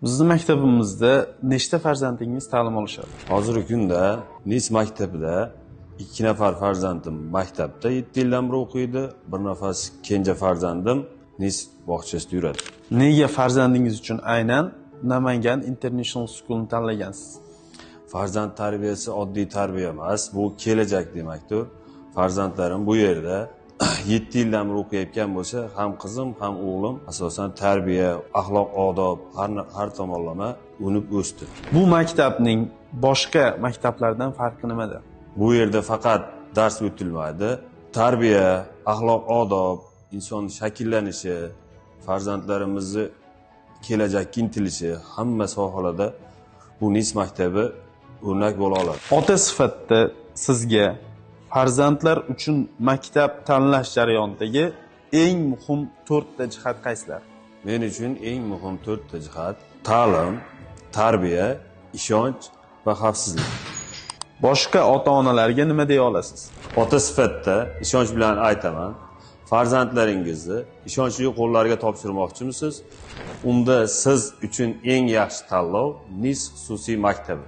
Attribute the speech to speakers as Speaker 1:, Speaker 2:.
Speaker 1: Bizning maktabimizda nechta farzandingiz ta'lim olishadi?
Speaker 2: Hozirgi kunda Nis maktabida 2 nafar farzandim maktabda 7 yildan beri o'qiydi. Bir nafar kenja farzandim Nis bog'chasida yuradi.
Speaker 1: Nega farzandingiz uchun aynan Namangan International School'ni tanlagansiz?
Speaker 2: Farzand tarbiyasi oddiy tarbiya emas, bu kelajak demakdir. Farzandlarim bu yerda 7 yildan beri o'qiyotgan bo'lsa, ham qizim, ham o'g'lim asosan tarbiya, axloq, odob har tomonlama unib o'sdi.
Speaker 1: Bu maktabning boshqa maktablardan farqi nimada?
Speaker 2: Bu yerda faqat dars o'tilmaydi, tarbiya, axloq, odob, inson shakllanishi, farzandlarimizni kelajakka intilishi hamma sohalarda bu Nis maktabi o'rnak bo'la oladi.
Speaker 1: Ota sifatida sizga farzandlar uchun maktab tanlash jarayonidagi eng muhim 4 ta jihat qaysilar?
Speaker 2: Men uchun eng muhim 4 ta jihat ta'lim, tarbiya, ishonch va xavfsizlik.
Speaker 1: Boshqa ota-onalarga nima deya olasiz?
Speaker 2: Ota sifatida ishonch bilan aytaman, farzandlaringizni ishonchli qo'llarga topshirmoqchimisiz? Unda siz uchun eng yaxshi tanlov Nis xususiy maktabi.